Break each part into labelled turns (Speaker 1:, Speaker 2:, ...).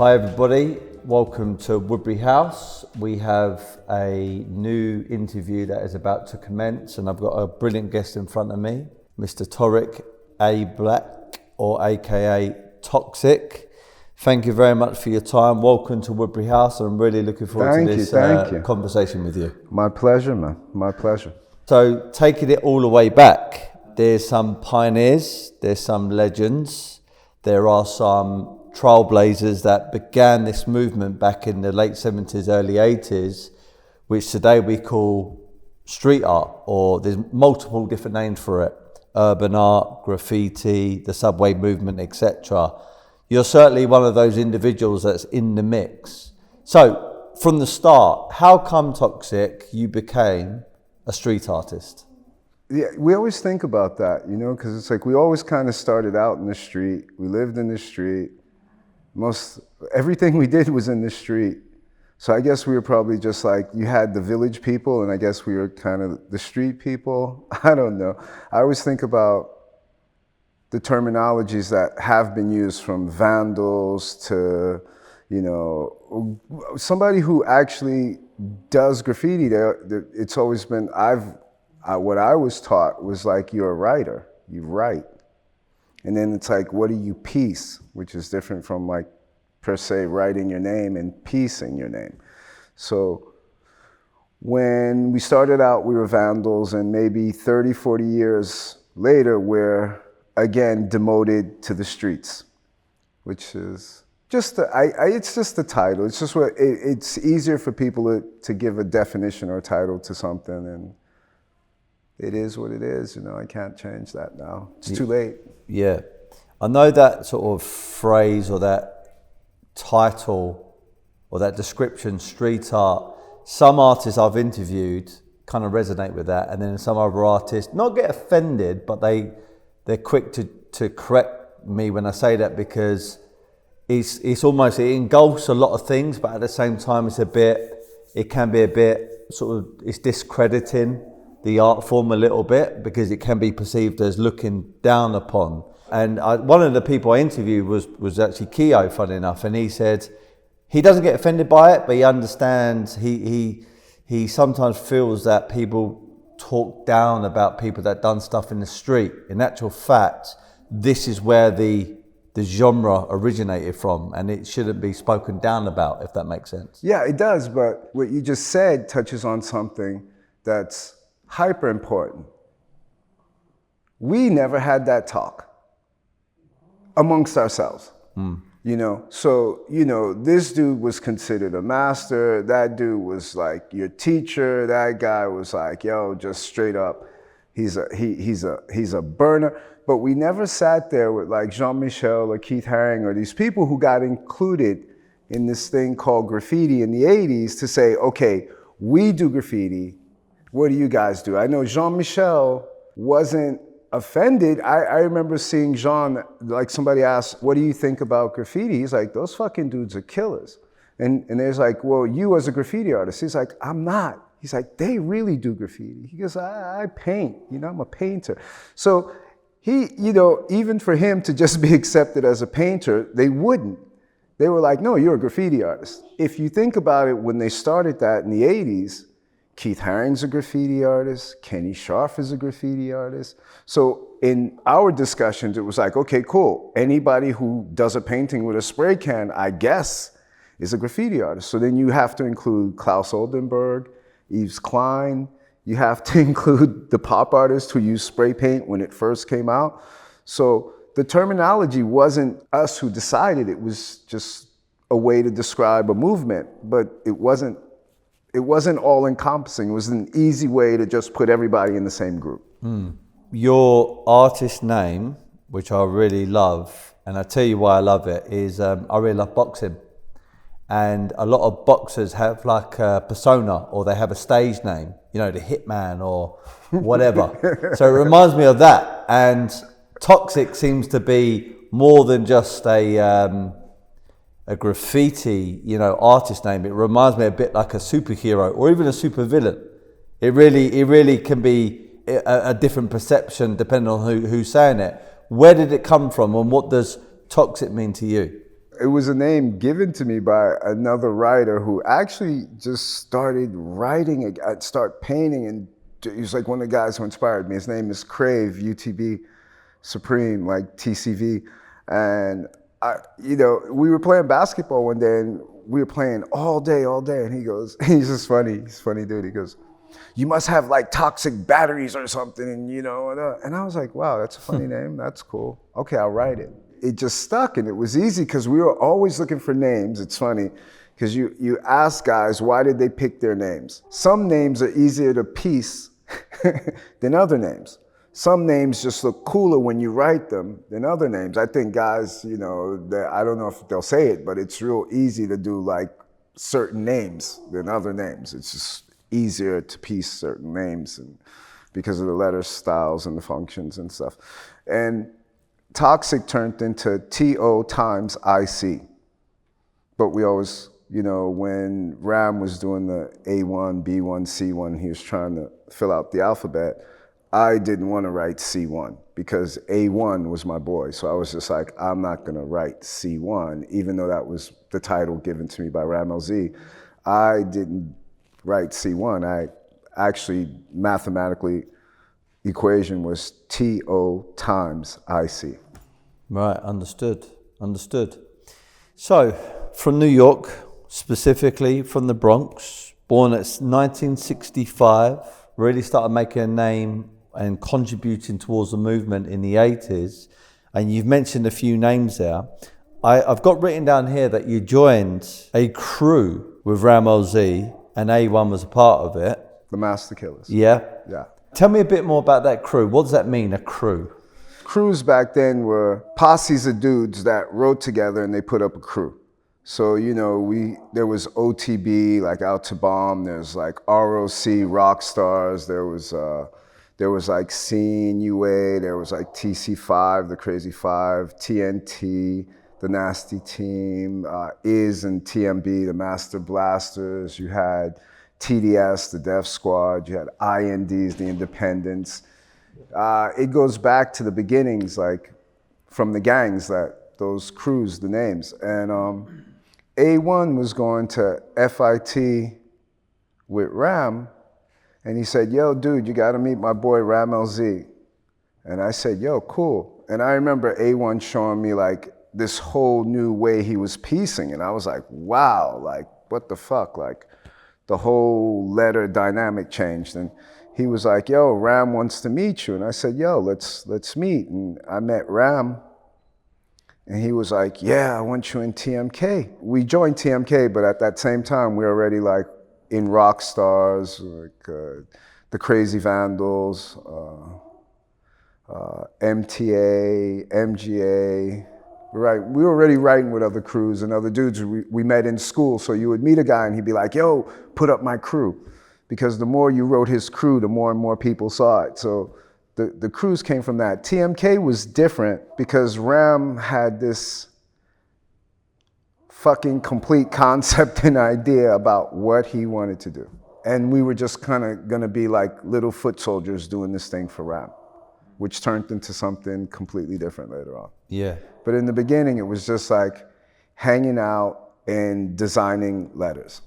Speaker 1: Hi everybody, welcome to Woodbury House. We have a new interview that is about to commence and I've got a brilliant guest in front of me, Mr. Torrick Ablack, or aka Toxic. Thank you very much for your time. Welcome to Woodbury House. I'm really looking forward to this conversation with you.
Speaker 2: My pleasure, man. My pleasure.
Speaker 1: So taking it all the way back, there's some pioneers, there's some legends, there are some trailblazers that began this movement back in the late 70s, early 80s, which today we call street art, or there's multiple different names for it. Urban art, graffiti, the subway movement, etc. You're certainly one of those individuals that's in the mix. So from the start, how come, Toxic, you became a street artist?
Speaker 2: Yeah, we always think about that, you know, because it's like we always kind of started out in the street. We lived in the street. Everything we did was in the street. So I guess we were probably just like, you had the village people and I guess we were kind of the street people. I don't know. I always think about the terminologies that have been used, from vandals to, you know, somebody who actually does graffiti. It's always been, what I was taught was like, you're a writer, you write. And then it's like, what do you piece? Which is different from like, per se, writing your name and piecing your name. So when we started out, we were vandals, and maybe 30, 40 years later, we're again demoted to the streets, which is just, it's just the title. It's just what, it's easier for people to give a definition or title to something, and it is what it is, you know, I can't change that now. It's too late.
Speaker 1: Yeah. I know that sort of phrase or that title or that description, street art, some artists I've interviewed kind of resonate with that, and then some other artists not get offended, but they're quick to correct me when I say that, because it's almost, it engulfs a lot of things, but at the same time it can be a bit sort of, it's discrediting the art form a little bit, because it can be perceived as looking down upon. And one of the people I interviewed was actually Keo, funny enough, and he said he doesn't get offended by it, but he understands, he sometimes feels that people talk down about people that done stuff in the street. In actual fact, this is where the genre originated from, and it shouldn't be spoken down about, if that makes sense.
Speaker 2: Yeah, it does, but what you just said touches on something that's hyper important. We never had that talk amongst ourselves, you know? So, you know, this dude was considered a master, that dude was like your teacher, that guy was like, yo, just straight up, he's a burner. But we never sat there with like Jean-Michel or Keith Haring or these people who got included in this thing called graffiti in the 80s to say, okay, we do graffiti, what do you guys do? I know Jean-Michel wasn't offended. I remember seeing Jean, like somebody asked, what do you think about graffiti? He's like, those fucking dudes are killers. And there's like, well, you as a graffiti artist. He's like, I'm not. He's like, they really do graffiti. He goes, I paint, you know, I'm a painter. So he, you know, even for him to just be accepted as a painter, they wouldn't. They were like, no, you're a graffiti artist. If you think about it, when they started that in the 80s, Keith Haring's a graffiti artist, Kenny Scharf is a graffiti artist. So in our discussions, it was like, okay, cool. Anybody who does a painting with a spray can, I guess, is a graffiti artist. So then you have to include Klaus Oldenburg, Yves Klein. You have to include the pop artists who used spray paint when it first came out. So the terminology wasn't us who decided, it was just a way to describe a movement, but it wasn't all encompassing. It was an easy way to just put everybody in the same group.
Speaker 1: Your artist name, which I really love, and I tell you why I love it, is I really love boxing. And a lot of boxers have like a persona, or they have a stage name, you know, the Hitman or whatever. So it reminds me of that. And Toxic seems to be more than just a graffiti, you know, artist name. It reminds me a bit like a superhero or even a supervillain. It really can be a different perception depending on who's saying it. Where did it come from, and what does toxic mean to you?
Speaker 2: it was a name given to me by another writer who actually just started writing, start painting, and he was like one of the guys who inspired me. His name is Crave, UTB Supreme, like TCV. And we were playing basketball one day, and we were playing all day. And he goes, he's just funny. He's a funny dude. He goes, "You must have like toxic batteries or something." And I was like, wow, that's a funny name. That's cool. Okay, I'll write it. It just stuck, and it was easy because we were always looking for names. It's funny because you ask guys, why did they pick their names? Some names are easier to piece than other names. Some names just look cooler when you write them than other names. I think guys, I don't know if they'll say it, but it's real easy to do like certain names than other names. It's just easier to piece certain names and because of the letter styles and the functions and stuff. And Toxic turned into TO times IC. But we always, when Ram was doing the A1, B1, C1, he was trying to fill out the alphabet, I didn't want to write C1 because A1 was my boy. So I was just like, I'm not going to write C1, even though that was the title given to me by Rammellzee. I didn't write C1. I actually, mathematically, equation was TO times IC.
Speaker 1: Right, understood. So, from New York, specifically from the Bronx, born at 1965, really started making a name and contributing towards the movement in the 80s. And you've mentioned a few names there. I've got written down here that you joined a crew with Rammellzee, and A1 was a part of it.
Speaker 2: The Master Killers.
Speaker 1: Yeah?
Speaker 2: Yeah.
Speaker 1: Tell me a bit more about that crew. What does that mean, a crew?
Speaker 2: Crews back then were posses of dudes that wrote together and they put up a crew. So, there was OTB, like Out to Bomb, there's like ROC, Rock Stars, there was like Scene UA, there was like TC5, the Crazy Five, TNT, the Nasty Team, Iz and TMB, the Master Blasters. You had TDS, the Def Squad. You had INDs, the Independents. It goes back to the beginnings, like from the gangs, that those crews, the names. And A1 was going to FIT with Ram, and he said, "Yo, dude, you got to meet my boy Rammellzee." And I said, "Yo, cool." And I remember A1 showing me like this whole new way he was piecing, and I was like, wow, like what the fuck? Like the whole letter dynamic changed. And he was like, "Yo, Ram wants to meet you." And I said, "Yo, let's meet." And I met Ram, and he was like, "Yeah, I want you in TMK." We joined TMK, but at that same time, we were already like in Rock Stars, like the Crazy Vandals, MTA, MGA. Right, we were already writing with other crews and other dudes we met in school. So you would meet a guy and he'd be like, "Yo, put up my crew." Because the more you wrote his crew, the more and more people saw it. So the crews came from that. TMK was different because Ram had this fucking complete concept and idea about what he wanted to do. And we were just kind of gonna be like little foot soldiers doing this thing for Ram, which turned into something completely different later on.
Speaker 1: Yeah.
Speaker 2: But in the beginning, it was just like hanging out and designing letters.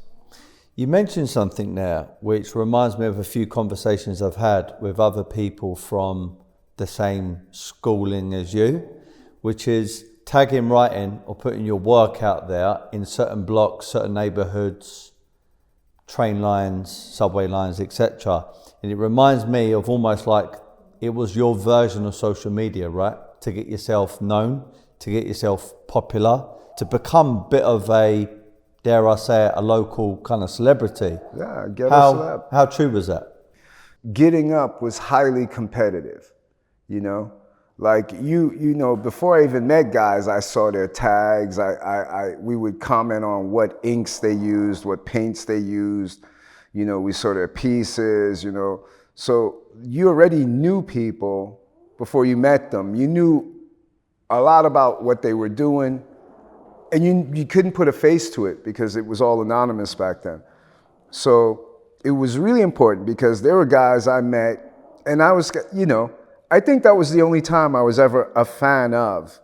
Speaker 1: You mentioned something there, which reminds me of a few conversations I've had with other people from the same schooling as you, which is tagging writing or putting your work out there in certain blocks, certain neighborhoods, train lines, subway lines, etc. And it reminds me of almost like it was your version of social media, right? To get yourself known, to get yourself popular, to become a bit of a, dare I say it, a local kind of celebrity.
Speaker 2: Yeah, get a celeb.
Speaker 1: How true was that?
Speaker 2: Getting Up was highly competitive, Like before I even met guys, I saw their tags. We would comment on what inks they used, what paints they used. We saw their pieces, So you already knew people before you met them. You knew a lot about what they were doing, and you couldn't put a face to it because it was all anonymous back then. So it was really important because there were guys I met, and I was, I think that was the only time I was ever a fan of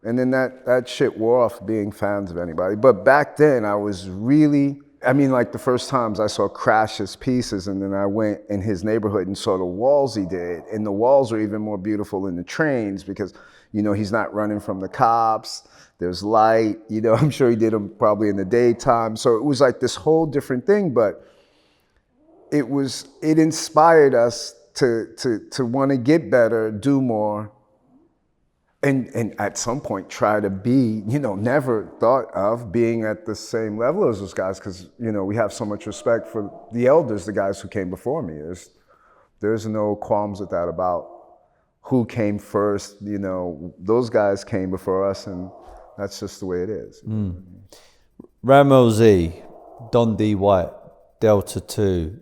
Speaker 2: And then that shit wore off being fans of anybody. But back then I was really, I mean, like the first times I saw Crash's pieces, and then I went in his neighborhood and saw the walls he did. And the walls are even more beautiful than the trains because, you know, he's not running from the cops. There's light, you know, I'm sure he did them probably in the daytime. So it was like this whole different thing, but it inspired us to want to get better, do more, and at some point try to be, you know, never thought of being at the same level as those guys because, you know, we have so much respect for the elders, the guys who came before me. There's no qualms with that about who came first, you know, those guys came before us and that's just the way it is.
Speaker 1: Rammellzee, Don D. White, Delta 2,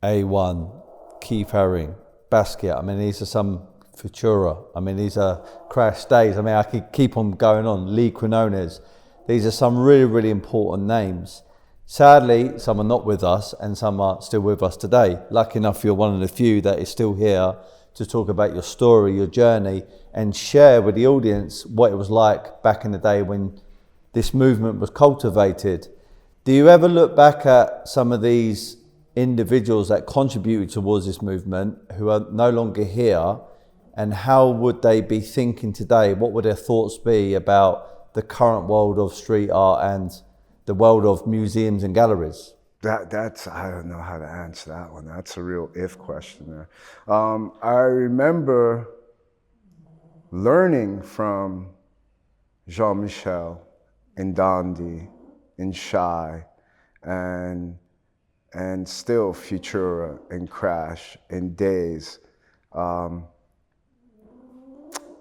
Speaker 1: A1, Keith Haring, Basquiat. I mean, these are some Futura. I mean, these are Crash Days. I mean, I could keep on going on. Lee Quinones. These are some really, really important names. Sadly, some are not with us and some are still with us today. Lucky enough, you're one of the few that is still here to talk about your story, your journey, and share with the audience what it was like back in the day when this movement was cultivated. Do you ever look back at some of these individuals that contributed towards this movement who are no longer here, and how would they be thinking today? What would their thoughts be about the current world of street art and the world of museums and galleries?
Speaker 2: That's I don't know how to answer that one. That's a real if question there. I remember learning from Jean-Michel and Dondi and Shy and still Futura and Crash and Days,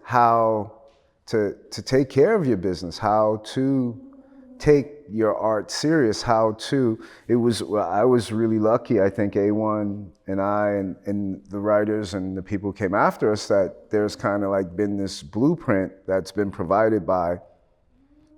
Speaker 2: how to take care of your business, how to take your art serious, I was really lucky, I think A1 and I and the writers and the people who came after us, that there's kind of like been this blueprint that's been provided by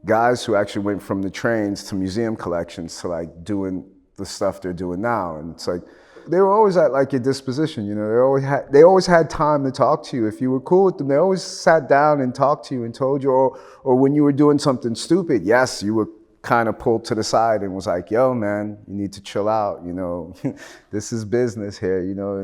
Speaker 2: guys who actually went from the trains to museum collections to like doing the stuff they're doing now. And it's like, they were always at like your disposition, you know, they always had time to talk to you. If you were cool with them, they always sat down and talked to you and told you, or when you were doing something stupid, yes, you were kind of pulled to the side and was like, yo, man, you need to chill out, you know, this is business here, you know,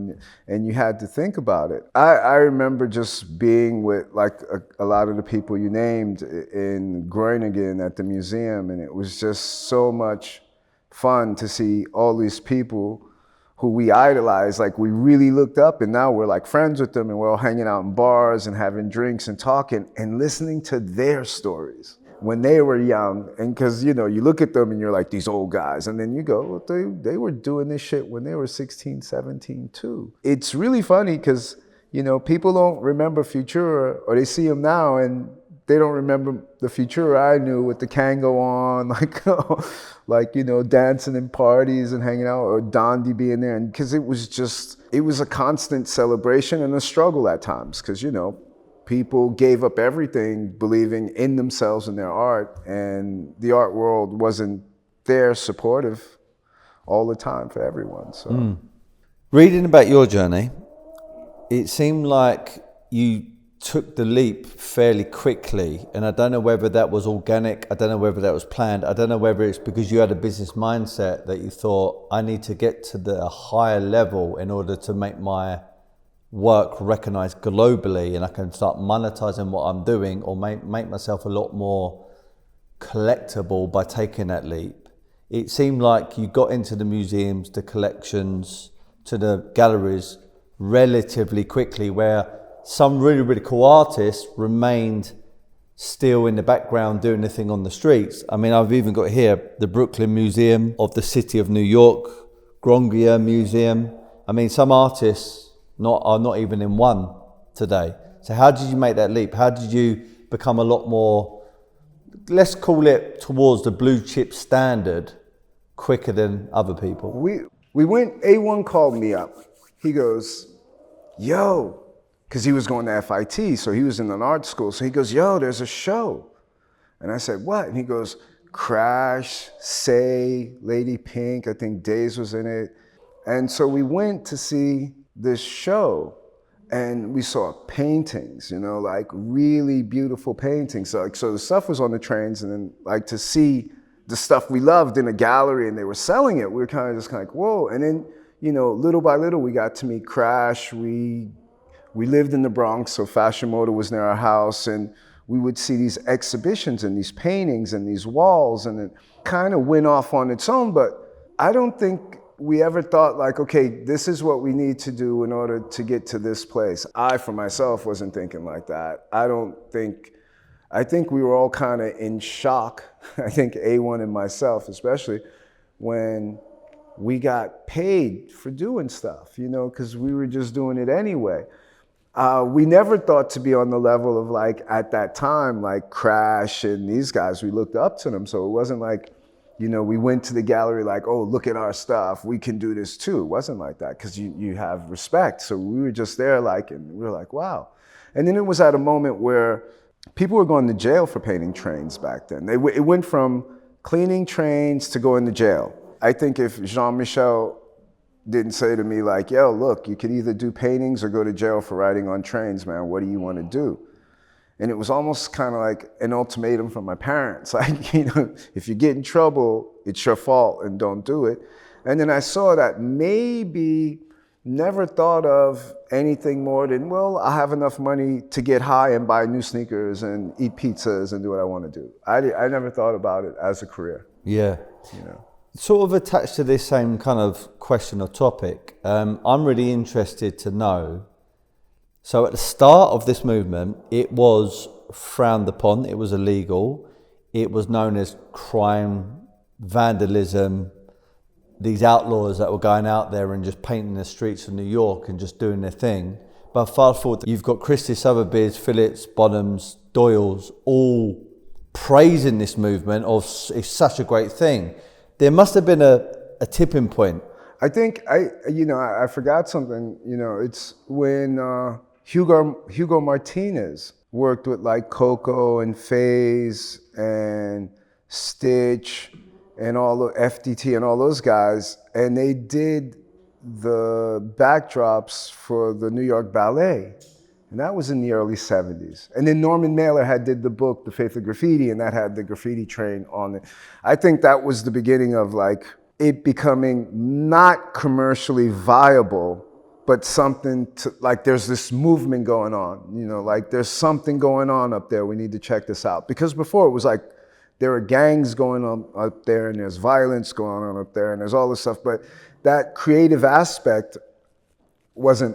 Speaker 2: and you had to think about it. I remember just being with like a lot of the people you named in Groningen at the museum, and it was just so much fun to see all these people who we idolized, like we really looked up, and now we're like friends with them and we're all hanging out in bars and having drinks and talking and listening to their stories when they were young. And because, you know, you look at them and you're like, these old guys, and then you go, well, they were doing this shit when they were 16, 17 too. It's really funny because, you know, people don't remember Futura, or they see them now and they don't remember the Futura I knew with the Kango on, like, you know, dancing in parties and hanging out, or Dondi being there. And because it was a constant celebration and a struggle at times, because, you know, people gave up everything believing in themselves and their art, and the art world wasn't there supportive all the time for everyone. So,
Speaker 1: Reading about your journey, it seemed like you took the leap fairly quickly, and I don't know whether that was organic, I don't know whether that was planned, I don't know whether it's because you had a business mindset that you thought, I need to get to the higher level in order to make my work recognized globally and I can start monetizing what I'm doing, or make myself a lot more collectible by taking that leap. It seemed like you got into the museums, the collections, to the galleries relatively quickly, where some really, really cool artists remained still in the background doing the thing on the streets. I mean, I've even got here the Brooklyn Museum of the City of New York, Grongier Museum. I mean, some artists are not even in one today. So how did you make that leap? How did you become a lot more, let's call it towards the blue chip standard, quicker than other people?
Speaker 2: We went, A1 called me up. He goes, yo, because he was going to FIT, so he was in an art school. So he goes, yo, there's a show. And I said, what? And he goes, Crash, Say, Lady Pink, I think Days was in it. And so we went to see this show. and we saw paintings, you know, like really beautiful paintings. So the stuff was on the trains, and then like to see the stuff we loved in a gallery and they were selling it, we were kind of just like, whoa. And then, you know, little by little, we got to meet Crash. We lived in the Bronx, so Fashion Moda was near our house, and we would see these exhibitions and these paintings and these walls, and it kind of went off on its own. But I don't think we ever thought like, okay, this is what we need to do in order to get to this place. I, for myself, wasn't thinking like that. I think we were all kind of in shock. I think A1 and myself, especially, when we got paid for doing stuff, you know, because we were just doing it anyway. We never thought to be on the level of like, at that time, like Crash and these guys, we looked up to them. So it wasn't like, you know, we went to the gallery like, oh, look at our stuff, we can do this too. It wasn't like that, because you have respect. So we were just there like, and we were like, wow. And then it was at a moment where people were going to jail for painting trains back then. It went from cleaning trains to going to jail. I think if Jean-Michel didn't say to me like, yo, look, you could either do paintings or go to jail for riding on trains, man, what do you want to do? And it was almost kind of like an ultimatum from my parents. Like, you know, if you get in trouble, it's your fault and don't do it. And then I saw that maybe never thought of anything more than, well, I have enough money to get high and buy new sneakers and eat pizzas and do what I want to do. I never thought about it as a career.
Speaker 1: Yeah.
Speaker 2: You know.
Speaker 1: Sort of attached to this same kind of question or topic, I'm really interested to know, so at the start of this movement, it was frowned upon, it was illegal, it was known as crime, vandalism, these outlaws that were going out there and just painting the streets of New York and just doing their thing. But fast forward, you've got Christie Sotheby's, Phillips, Bonhams, Doyle's, all praising this movement of it's such a great thing. There must have been a tipping point.
Speaker 2: I think I forgot something. You know, it's when Hugo Martinez worked with like Coco and FaZe and Stitch and all the FDT and all those guys, and they did the backdrops for the New York Ballet, and that was in the early 70s. And then Norman Mailer did the book, The Faith of Graffiti, and that had the graffiti train on it. I think that was the beginning of like it becoming not commercially viable, but something to, like there's this movement going on, you know, like there's something going on up there, we need to check this out. Because before it was like, there are gangs going on up there, and there's violence going on up there, and there's all this stuff, but that creative aspect wasn't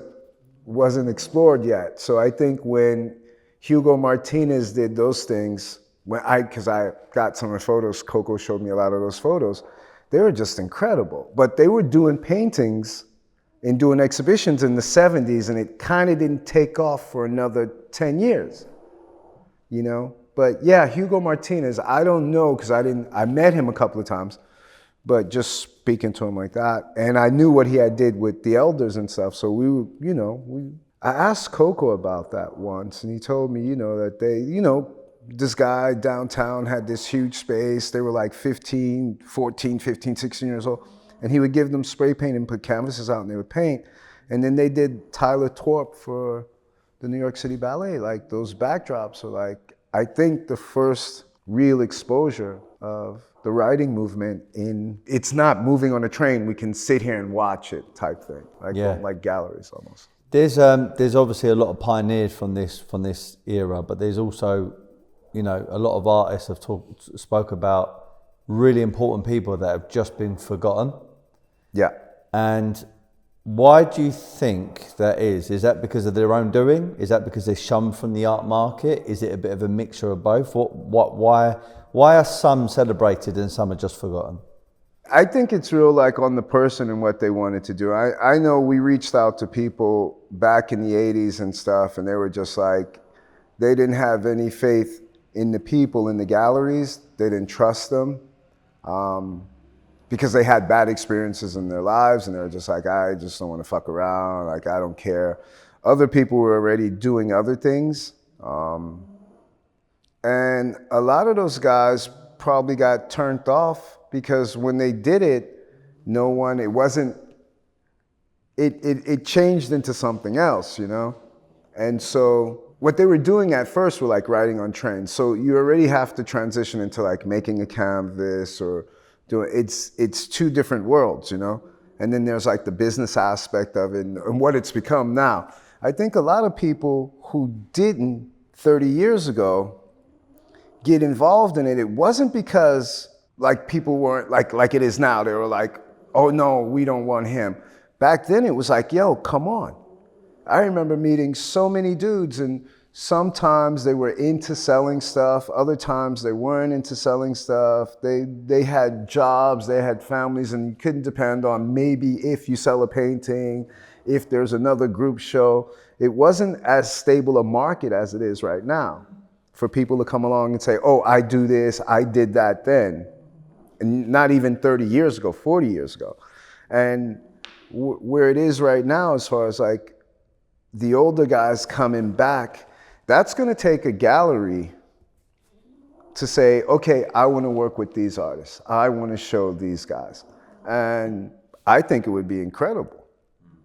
Speaker 2: explored yet. So I think when Hugo Martinez did those things, because I got some of the photos, Coco showed me a lot of those photos, they were just incredible. But they were doing paintings and doing exhibitions in the 70s, and it kind of didn't take off for another 10 years, you know? But yeah, Hugo Martinez, I don't know, because I met him a couple of times, but just speaking to him like that, and I knew what he had did with the elders and stuff, so I asked Coco about that once, and he told me, you know, that they, you know, this guy downtown had this huge space, they were like 15, 16 years old, and he would give them spray paint and put canvases out and they would paint, and then they did Tyler Torp for the New York City Ballet, like those backdrops are like, I think the first real exposure of the writing movement it's not moving on a train, we can sit here and watch it type thing, like galleries almost.
Speaker 1: There's obviously a lot of pioneers from this era, but there's also, you know, a lot of artists have spoke about really important people that have just been forgotten.
Speaker 2: Yeah. And
Speaker 1: why do you think that is? Is that because of their own doing? Is that because they're shunned from the art market? Is it a bit of a mixture of both? Why are some celebrated and some are just forgotten?
Speaker 2: I think it's real like on the person and what they wanted to do. I know we reached out to people back in the 80s and stuff, and they were just like, they didn't have any faith in the people in the galleries. They didn't trust them. Because they had bad experiences in their lives, and they were just like, I just don't want to fuck around, like I don't care. Other people were already doing other things. And a lot of those guys probably got turned off because when they did it, it changed into something else, you know? And so what they were doing at first were like riding on trains. So you already have to transition into like making a canvas or doing, it's two different worlds, you know? And then there's like the business aspect of it and what it's become now. I think a lot of people who didn't 30 years ago get involved in it, it wasn't because like people weren't like it is now. They were like, oh no, we don't want him. Back then it was like, yo, come on. I remember meeting so many dudes, and sometimes they were into selling stuff, other times they weren't into selling stuff. They had jobs, they had families, and you couldn't depend on maybe if you sell a painting, if there's another group show. It wasn't as stable a market as it is right now for people to come along and say, oh, I do this, I did that then. And not even 30 years ago, 40 years ago. And where it is right now, as far as like the older guys coming back, that's gonna take a gallery to say, okay, I wanna work with these artists. I wanna show these guys. And I think it would be incredible,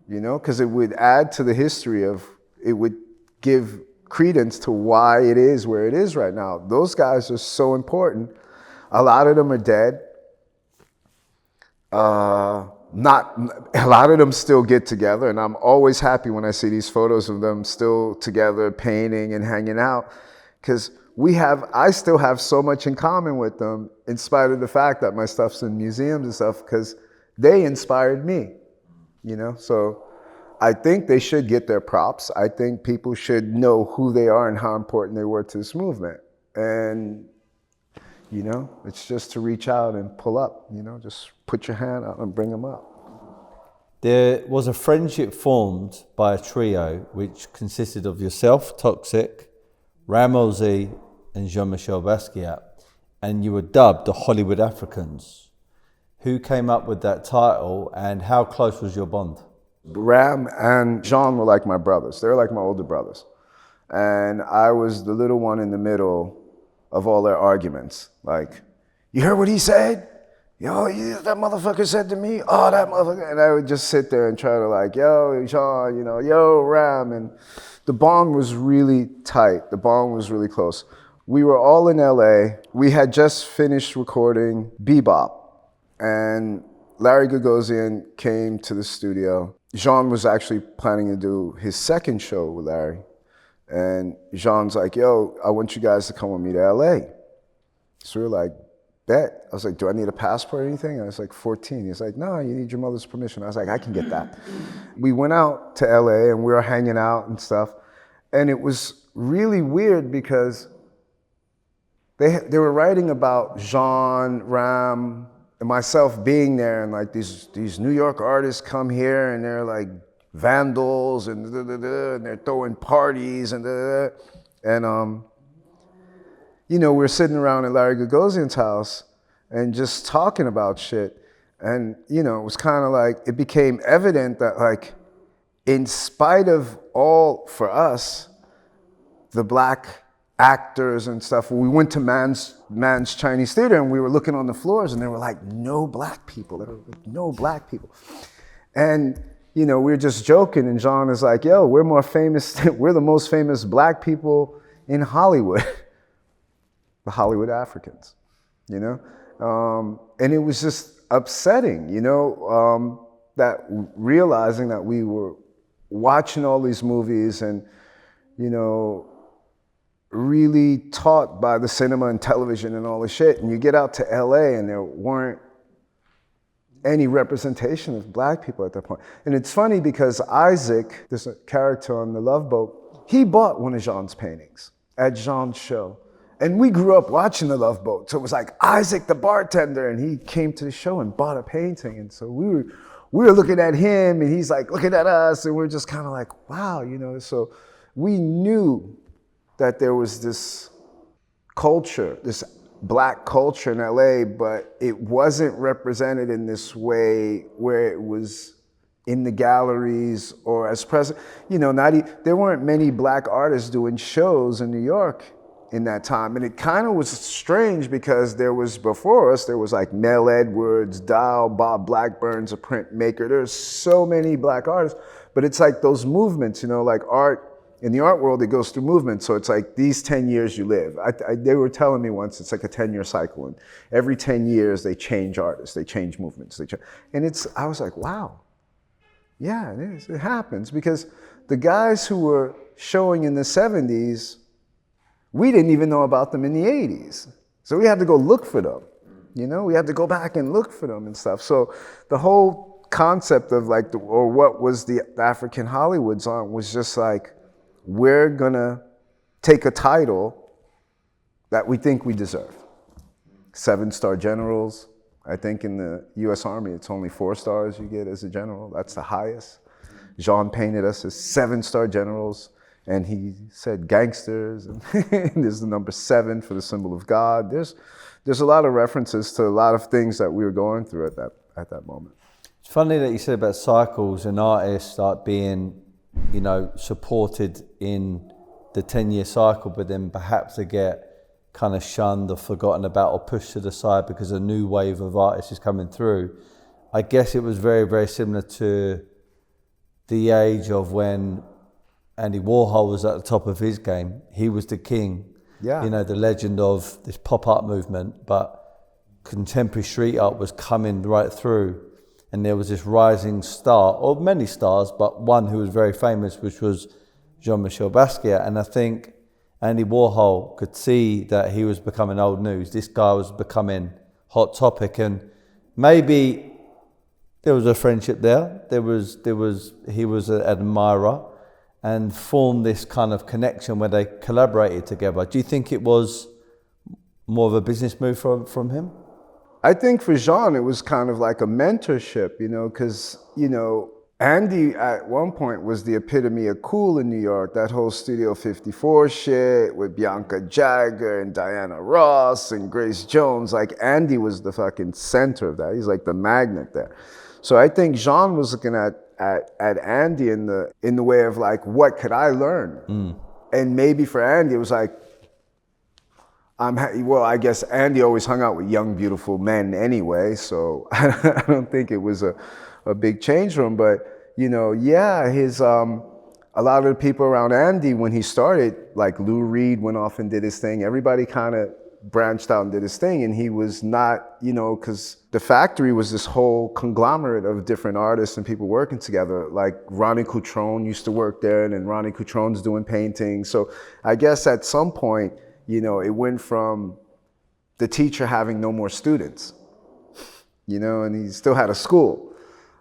Speaker 2: you know, because it would add to the history of, it would give credence to why it is where it is right now. Those guys are so important. A lot of them are dead. Not a lot of them still get together, and I'm always happy when I see these photos of them still together painting and hanging out, because I still have so much in common with them, in spite of the fact that my stuff's in museums and stuff, because they inspired me, you know. So I think they should get their props. I think people should know who they are and how important they were to this movement. And you know, it's just to reach out and pull up, you know, just put your hand out and bring them up.
Speaker 1: There was a friendship formed by a trio which consisted of yourself, Toxic, Rammellzee, and Jean-Michel Basquiat, and you were dubbed the Hollywood Africans. Who came up with that title, and how close was your bond?
Speaker 2: Ram and Jean were like my brothers. They were like my older brothers. And I was the little one in the middle of all their arguments. Like, you heard what he said? Yo, that motherfucker said to me, oh, that motherfucker. And I would just sit there and try to like, yo, Jean, you know, yo, Ram. And the bond was really tight. The bond was really close. We were all in LA. We had just finished recording Bebop. And Larry Gagosian came to the studio. Jean was actually planning to do his second show with Larry. And Jean's like, yo, I want you guys to come with me to LA. So we were like, bet. I was like, do I need a passport or anything? I was like 14. He's like, no, you need your mother's permission. I was like, I can get that. We went out to LA and we were hanging out and stuff. And it was really weird because they were writing about Jean, Ram, and myself being there, and like these New York artists come here and they're like vandals and and they're throwing parties and you know, we're sitting around at Larry Gagosian's house and just talking about shit. And, you know, it was kind of like, it became evident that like, in spite of all, for us, the black actors and stuff, we went to Man's Chinese Theater and we were looking on the floors and there were like no black people. There were like, no black people. And, you know, we were just joking and Jean is like, yo, we're more famous, we're the most famous black people in Hollywood. The Hollywood Africans, you know? And it was just upsetting, you know, that realizing that we were watching all these movies and, you know, really taught by the cinema and television and all this shit. And you get out to LA and there weren't any representation of black people at that point. And it's funny because Isaac, there's a character on The Love Boat, he bought one of Jean's paintings at Jean's show. And we grew up watching The Love Boat. So it was like Isaac the bartender, and he came to the show and bought a painting. And so we were looking at him and he's like looking at us and we're just kind of like, wow, you know. So we knew that there was this culture, this black culture in LA, but it wasn't represented in this way where it was in the galleries or as present. You know, there weren't many black artists doing shows in New York in that time. And it kind of was strange because there was, before us, there was like Mel Edwards, Dial, Bob Blackburn's a printmaker. There's so many black artists, but it's like those movements, you know, like art in the art world, it goes through movements. So it's like these 10 years you live. They were telling me once it's like a 10-year cycle. And every 10 years they change artists, they change movements. I was like, wow, yeah, it is. It happens. Because the guys who were showing in the 70s, we didn't even know about them in the 80s. So we had to go look for them. You know, we had to go back and look for them and stuff. So the whole concept of like, or what was the African Hollywoods on was just like, we're gonna take a title that we think we deserve. 7-star generals. I think in the US Army, it's only 4 stars you get as a general. That's the highest. Jean painted us as 7-star generals, and he said gangsters, and there's the number 7 for the symbol of God. There's a lot of references to a lot of things that we were going through at that moment.
Speaker 1: It's funny that you said about cycles and artists like being, you know, supported in the 10-year cycle, but then perhaps they get kind of shunned or forgotten about or pushed to the side because a new wave of artists is coming through. I guess it was very, very similar to the age of when Andy Warhol was at the top of his game. He was the king, you know, the legend of this pop-art movement, but contemporary street art was coming right through. And there was this rising star, or many stars, but one who was very famous, which was Jean-Michel Basquiat. And I think Andy Warhol could see that he was becoming old news. This guy was becoming hot topic, and maybe there was a friendship there. He was an admirer and formed this kind of connection where they collaborated together. Do you think it was more of a business move from him?
Speaker 2: I think for Jean, it was kind of like a mentorship, you know, because, you know, Andy at one point was the epitome of cool in New York. That whole Studio 54 shit with Bianca Jagger and Diana Ross and Grace Jones. Like, Andy was the fucking center of that. He's like the magnet there. So I think Jean was looking at Andy in the way of like, what could I learn? And maybe for Andy, it was like, well, I guess Andy always hung out with young, beautiful men anyway, so I don't think it was a big change for him. But, you know, yeah, a lot of the people around Andy when he started, like Lou Reed went off and did his thing. Everybody kind of branched out and did his thing, and he was not, you know, because the factory was this whole conglomerate of different artists and people working together. Like Ronnie Coutron used to work there, and then Ronnie Coutron's doing painting. So I guess at some point, you know, it went from the teacher having no more students, you know, and he still had a school.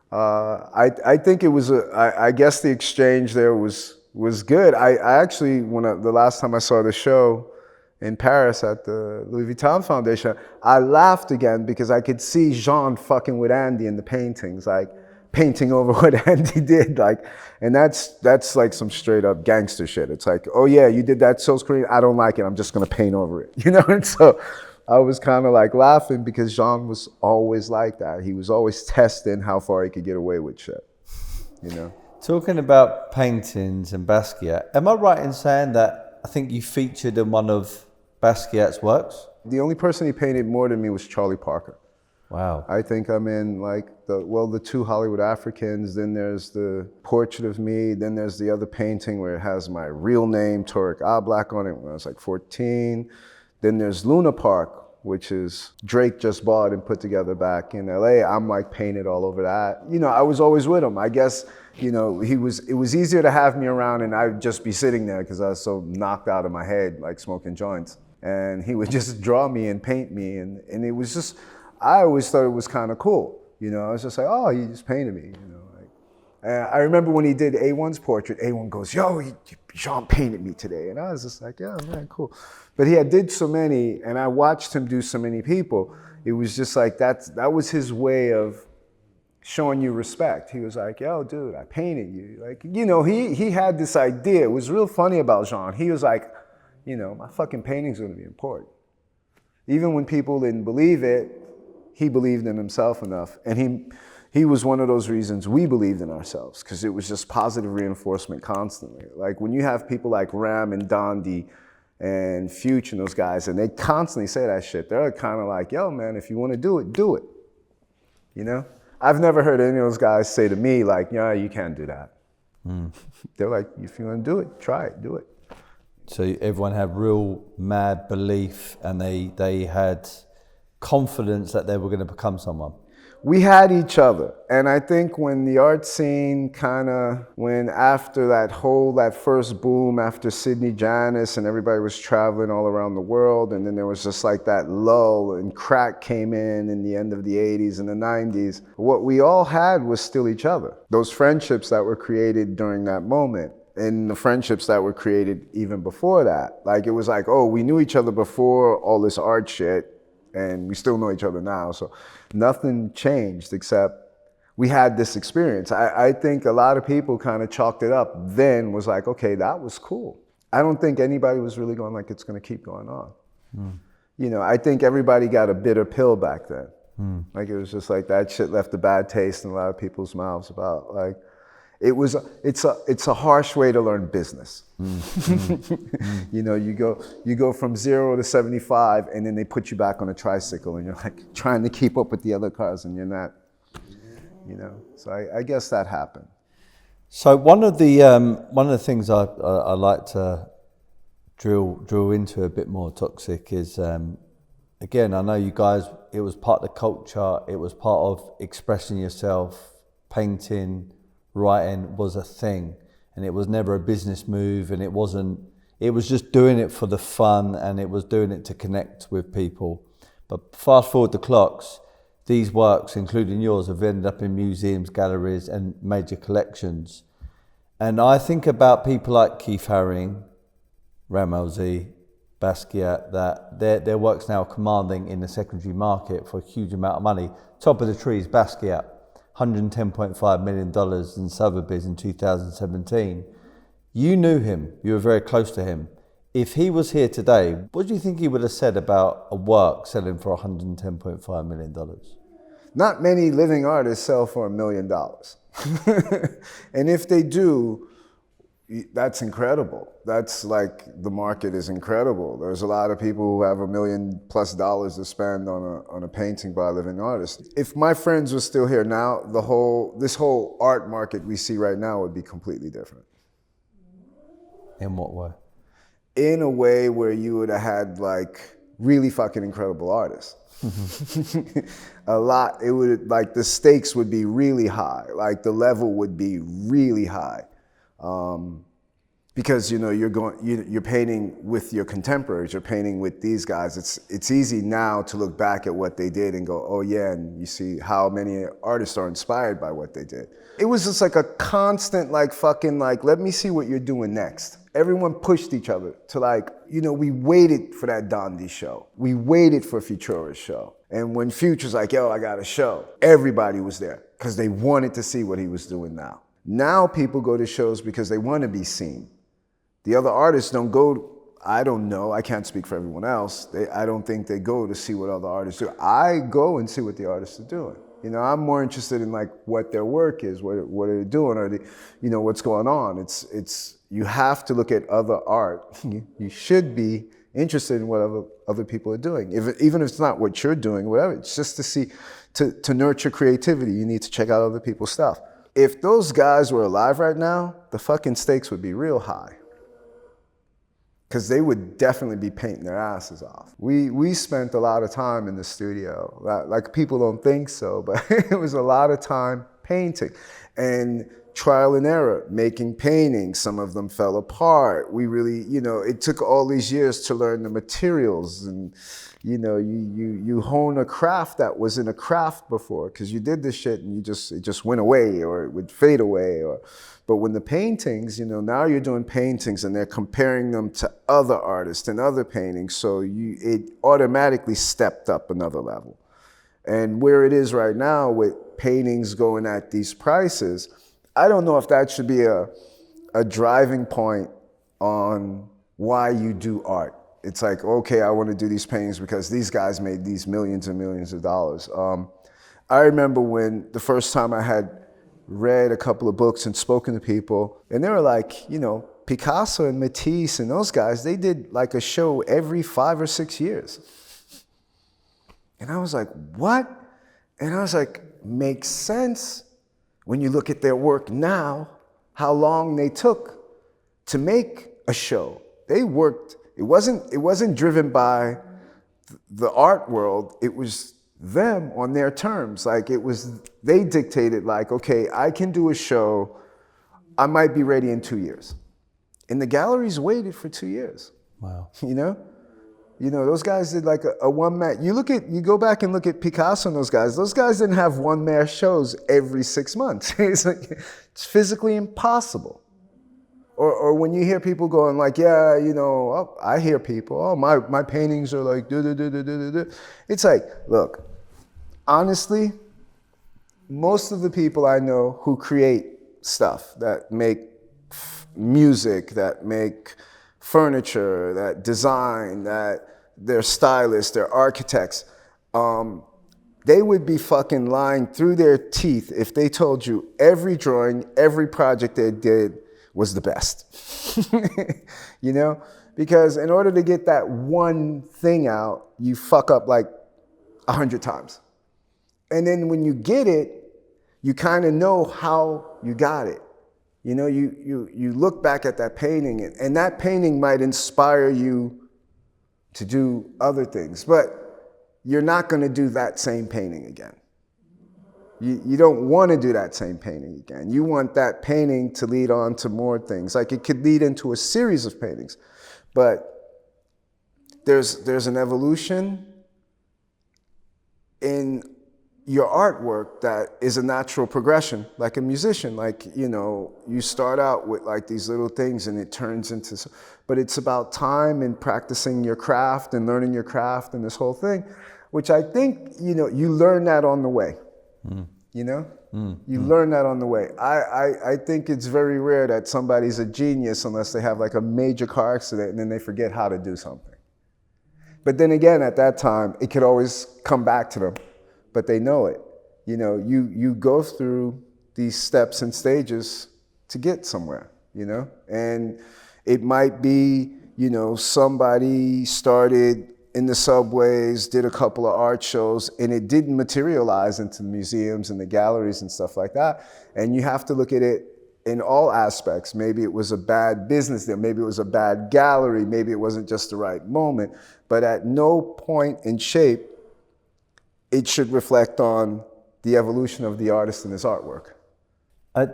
Speaker 2: I think it was I guess the exchange there was good. I actually, the last time I saw the show in Paris at the Louis Vuitton Foundation, I laughed again because I could see Jean fucking with Andy in the paintings, like painting over what Andy did, like, and that's like some straight up gangster shit. It's like, oh yeah, you did that so screen, I don't like it, I'm just gonna paint over it, you know? And so I was kind of like laughing because Jean was always like that. He was always testing how far he could get away with shit, you know? Talking
Speaker 1: about paintings and Basquiat, am I right in saying that I think you featured in one of Basquiat's works?
Speaker 2: The only person he painted more than me was Charlie Parker.
Speaker 1: Wow.
Speaker 2: I think I'm in like the 2 Hollywood Africans, then there's the portrait of me, then there's the other painting where it has my real name, Torrick Ablack, on it when I was like 14. Then there's Luna Park, which is Drake just bought and put together back in LA. I'm like painted all over that. You know, I was always with him. I guess, you know, it was easier to have me around and I'd just be sitting there because I was so knocked out of my head, like smoking joints. And he would just draw me and paint me, and it was just, I always thought it was kind of cool. You know, I was just like, oh, he just painted me, you know. Like, and I remember when he did A1's portrait, A1 goes, yo, Jean painted me today. And I was just like, yeah, man, cool. But he did so many, and I watched him do so many people. It was just like, that was his way of showing you respect. He was like, yo, dude, I painted you. Like, you know, he had this idea. It was real funny about Jean. He was like, you know, my fucking painting's gonna be important. Even when people didn't believe it, he believed in himself enough. And he was one of those reasons we believed in ourselves, because it was just positive reinforcement constantly. Like when you have people like Ram and Dondi and Fuchs and those guys, and they constantly say that shit, they're kind of like, yo, man, if you wanna do it, do it. You know? I've never heard any of those guys say to me like, yeah, you can't do that. They're like, if you want to do it, try it, do it.
Speaker 1: So everyone had real mad belief, and they had confidence that they were going to become someone.
Speaker 2: We had each other. And I think when the art scene when after that first boom, after Sidney, Janis, and everybody was traveling all around the world, and then there was just like that lull, and crack came in the end of the 80s and the 90s, what we all had was still each other. Those friendships that were created during that moment, and the friendships that were created even before that. Like, it was like, oh, we knew each other before all this art shit, and we still know each other now. So nothing changed except we had this experience. I think a lot of people kind of chalked it up then, was like, okay, that was cool. I don't think anybody was really going like, it's going to keep going on. You know, I think everybody got a bitter pill back then. Like, it was just like that shit left a bad taste in a lot of people's mouths about like, it's a harsh way to learn business. You know, you go from 0 to 75, and then they put you back on a tricycle, and you're like trying to keep up with the other cars, and you're not. You know, so I guess that happened.
Speaker 1: So one of the things I like to drill into a bit more, Toxic, is again, I know you guys, it was part of the culture, it was part of expressing yourself, painting, writing was a thing, and it was never a business move, and it was just doing it for the fun, and it was doing it to connect with people. But fast forward the clocks, these works, including yours, have ended up in museums, galleries, and major collections. And I think about people like Keith Haring, Rammellzee, Basquiat, that their works now are commanding in the secondary market for a huge amount of money. Top of the trees, Basquiat, $110.5 million in Sotheby's in 2017. You knew him, you were very close to him. If he was here today, what do you think he would have said about a work selling for $110.5 million?
Speaker 2: Not many living artists sell for $1 million. And if they do, that's incredible. That's like, the market is incredible. There's a lot of people who have $1 million+ to spend on a painting by a living artist. If my friends were still here now, this whole art market we see right now would be completely different.
Speaker 1: In what way?
Speaker 2: In a way where you would have had like really fucking incredible artists. It would, like, the stakes would be really high. Like, the level would be really high. Because, you know, you're painting with your contemporaries, you're painting with these guys. It's easy now to look back at what they did and go, oh yeah, and you see how many artists are inspired by what they did. It was just like a constant, like, fucking, like, let me see what you're doing next. Everyone pushed each other to, like, you know, we waited for that Dondi show. We waited for Futura's show. And when Future's like, yo, I got a show, everybody was there because they wanted to see what he was doing now. Now people go to shows because they want to be seen. The other artists don't go, I don't know, I can't speak for everyone else. I don't think they go to see what other artists do. I go and see what the artists are doing. You know, I'm more interested in, like, what their work is, what are they doing, or you know, what's going on. You have to look at other art. You should be interested in what other people are doing. Even if it's not what you're doing, whatever, it's just to see, to nurture creativity, you need to check out other people's stuff. If those guys were alive right now, the fucking stakes would be real high. Because they would definitely be painting their asses off. We spent a lot of time in the studio. Like, people don't think so, but it was a lot of time painting. And trial and error, making paintings. Some of them fell apart. We really, you know, it took all these years to learn the materials, and, you know, you hone a craft that wasn't a craft before, because you did this shit and it just went away, or it would fade away. But when the paintings, you know, now you're doing paintings and they're comparing them to other artists and other paintings, so it automatically stepped up another level. And where it is right now with paintings going at these prices, I don't know if that should be a driving point on why you do art. It's like, okay, I want to do these paintings because these guys made these millions and millions of dollars. I remember when the first time I had read a couple of books and spoken to people, and they were like, you know, Picasso and Matisse and those guys, they did like a show every 5 or 6 years. And I was like, what? And I was like, makes sense when you look at their work now. how long they took to make a show. They worked, it wasn't driven by the art world, it was them on their terms. Like they dictated like, okay, I can do a show, I might be ready in 2 years. And the galleries waited for 2 years.
Speaker 1: Wow.
Speaker 2: You know, those guys did like a one-man, you go back and look at Picasso and those guys didn't have one-man shows every 6 months. It's physically impossible. Or when you hear people going like, yeah, I hear people, my paintings are like, It's like, look, honestly, most of the people I know who create stuff, that make music, that make furniture, that design, that they're stylists, they're architects, they would be fucking lying through their teeth if they told you every drawing, every project they did was the best. Because in order to get that one thing out, you fuck up like 100 times. And then when you get it, you kind of know how you got it. You look back at that painting, and that painting might inspire you to do other things, but you're not going to do that same painting again. You don't want to do that same painting again. You want that painting to lead on to more things. Like it could lead into a series of paintings, but there's an evolution in your artwork that is a natural progression, like a musician. Like, you start out with like these little things and it turns into, but it's about time and practicing your craft and learning your craft and this whole thing, which I think, you learn that on the way. You learn that on the way. I think it's very rare that somebody's a genius unless they have like a major car accident and then they forget how to do something. But then again, at that time, it could always come back to them, but they know it. You go through these steps and stages to get somewhere, and it might be, somebody started in the subways, did a couple of art shows, and it didn't materialize into the museums and the galleries and stuff like that. And you have to look at it in all aspects. Maybe it was a bad business there, maybe it was a bad gallery, maybe it wasn't just the right moment. But at no point in shape, it should reflect on the evolution of the artist and his artwork.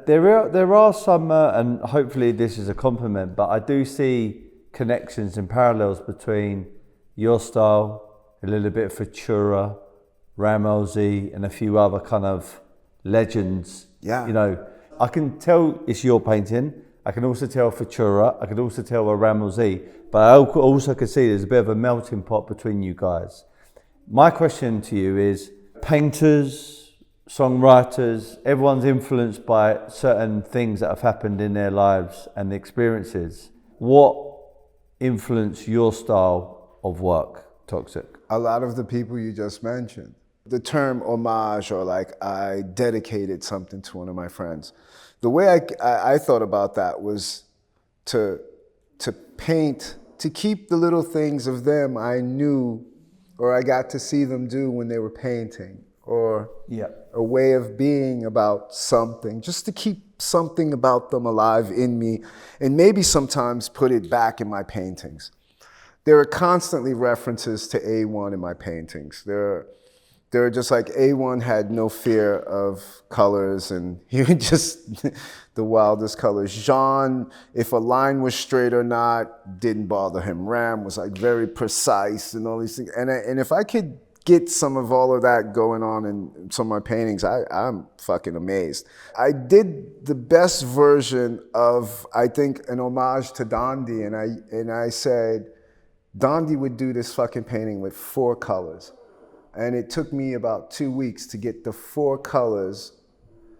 Speaker 1: There are some, and hopefully this is a compliment, but I do see connections and parallels between your style, a little bit of Futura, Rammellzee, and a few other kind of legends.
Speaker 2: Yeah.
Speaker 1: I can tell it's your painting. I can also tell Futura. I can also tell a Rammellzee. But I also can see there's a bit of a melting pot between you guys. My question to you is, painters, songwriters, everyone's influenced by certain things that have happened in their lives and the experiences. What influenced your style of work, Toxic?
Speaker 2: A lot of the people you just mentioned. The term homage, or like I dedicated something to one of my friends. The way I thought about that was to paint, to keep the little things of them I knew or I got to see them do when they were painting, or a way of being about something, just to keep something about them alive in me, and maybe sometimes put it back in my paintings. There are constantly references to A1 in my paintings. There are just like A1 had no fear of colors, and he would just the wildest colors. Jean, if a line was straight or not, didn't bother him. Ram was like very precise and all these things. And if I could get some of all of that going on in some of my paintings, I'm fucking amazed. I did the best version of, I think, an homage to Dondi, and I said, Dondi would do this fucking painting with 4 colors. And it took me about 2 weeks to get the 4 colors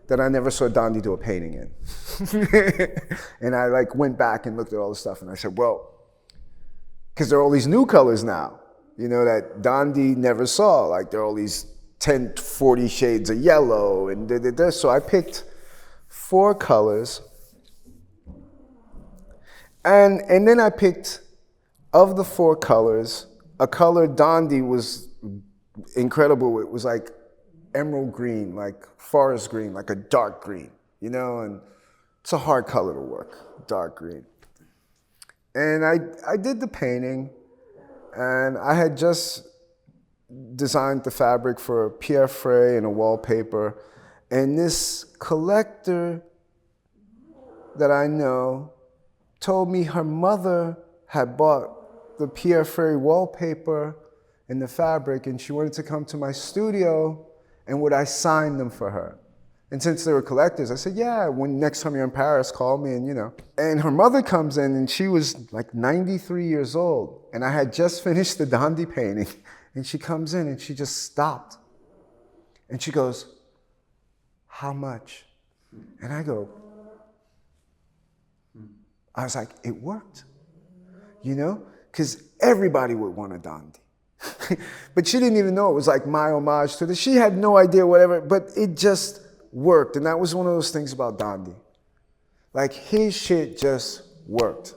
Speaker 2: that I never saw Dondi do a painting in. And I like went back and looked at all the stuff and I said, well, because there are all these new colors now, that Dondi never saw. Like there are all these 10, 40 shades of yellow and so I picked 4 colors. And then I picked, of the 4 colors, a color Dondi was incredible. It was like emerald green, like forest green, like a dark green, and It's a hard color to work, dark green. And I did the painting, and I had just designed the fabric for Pierre Frey and a wallpaper. And this collector that I know told me her mother had bought the Pierre Frey wallpaper and the fabric, and she wanted to come to my studio, and would I sign them for her? And since they were collectors, I said, yeah, when next time you're in Paris, call me, and you know. And her mother comes in, and she was like 93 years old, and I had just finished the Dandy painting, and she comes in, and she just stopped. And she goes, how much? And I go, I was like, it worked, you know? Because everybody would want a Dandy. But she didn't even know it was like my homage to this. She had no idea, whatever, but it just worked. And that was one of those things about Dandy. Like, his shit just worked.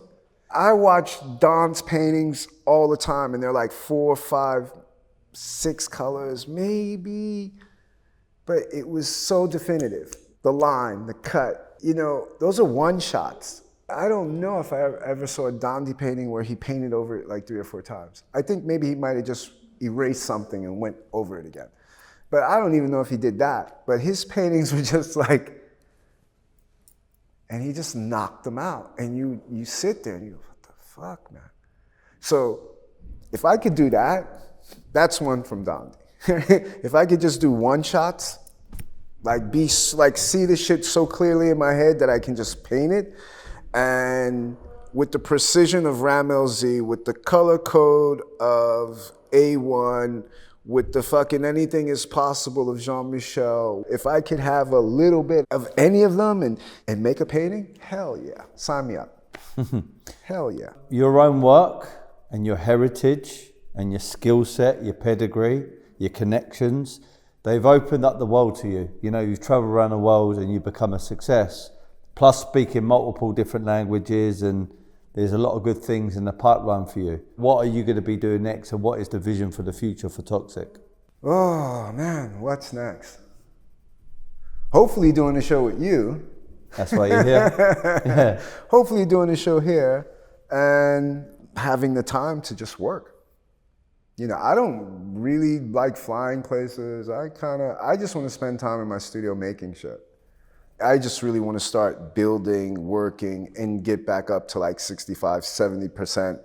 Speaker 2: I watch Don's paintings all the time, and they're like 4, 5, 6 colors, maybe. But it was so definitive. The line, the cut, you know, those are one-shots. I don't know if I ever saw a Dandy painting where he painted over it like 3 or 4 times. I think maybe he might have just erased something and went over it again. But I don't even know if he did that. But his paintings were just like, and he just knocked them out. And you sit there and you go, what the fuck, man? So if I could do that, that's one from Dandy. If I could just do one-shots, like see the shit so clearly in my head that I can just paint it, and with the precision of Rammellzee, with the color code of A1, with the fucking anything is possible of Jean-Michel, if I could have a little bit of any of them and make a painting, hell yeah, sign me up. Hell yeah.
Speaker 1: Your own work and your heritage and your skill set, your pedigree, your connections, they've opened up the world to you. You know, you've traveled around the world and you've become a success. Plus speaking multiple different languages, and there's a lot of good things in the pipeline for you. What are you going to be doing next, and what is the vision for the future for Toxic?
Speaker 2: Oh man, what's next? Hopefully doing a show with you.
Speaker 1: That's why you're here. Yeah.
Speaker 2: Hopefully doing a show here and having the time to just work. You know, I don't really like flying places. I just want to spend time in my studio making shit. I just really want to start building, working, and get back up to like 65, 70%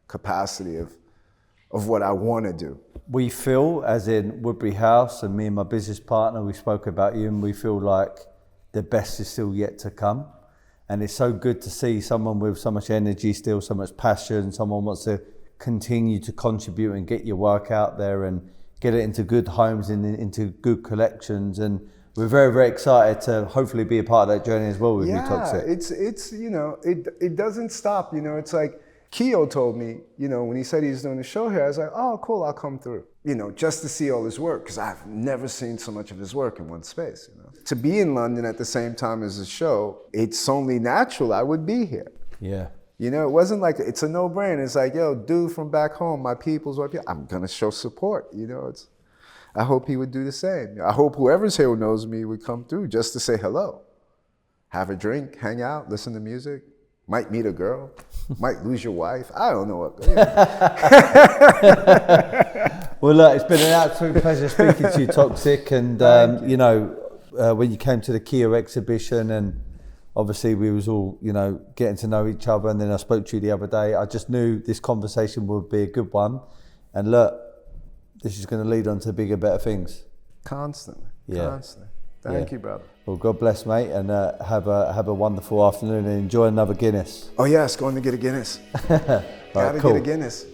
Speaker 2: capacity of what I want to do.
Speaker 1: We feel, as in Woodbury House, and me and my business partner, we spoke about you, and we feel like the best is still yet to come. And it's so good to see someone with so much energy still, so much passion, someone wants to continue to contribute and get your work out there and get it into good homes and into good collections. And we're very, very excited to hopefully be a part of that journey as well with you, Toxic.
Speaker 2: It's you know, it doesn't stop. You know, it's like Keo told me, you know, when he said he was doing a show here, I was like, oh, cool, I'll come through. You know, just to see all his work, because I've never seen so much of his work in one space, you know. To be in London at the same time as the show, it's only natural I would be here.
Speaker 1: Yeah.
Speaker 2: You know, it wasn't like, it's a no-brainer. It's like, yo, dude from back home, my people's right here, I'm gonna show support, you know. I hope he would do the same. I hope whoever's here who knows me would come through just to say hello. Have a drink, hang out, listen to music. Might meet a girl, might lose your wife. I don't know what.
Speaker 1: Well, look, it's been an absolute pleasure speaking to you, Toxic. And, you know, when you came to the Keo exhibition, and obviously we was all, you know, getting to know each other. And then I spoke to you the other day. I just knew this conversation would be a good one. And look, this is going to lead on to bigger, better things.
Speaker 2: Constantly. Thank you, brother.
Speaker 1: Well, God bless, mate, and have a wonderful afternoon and enjoy another Guinness.
Speaker 2: Oh yes, going to get a Guinness. Gotta get a Guinness.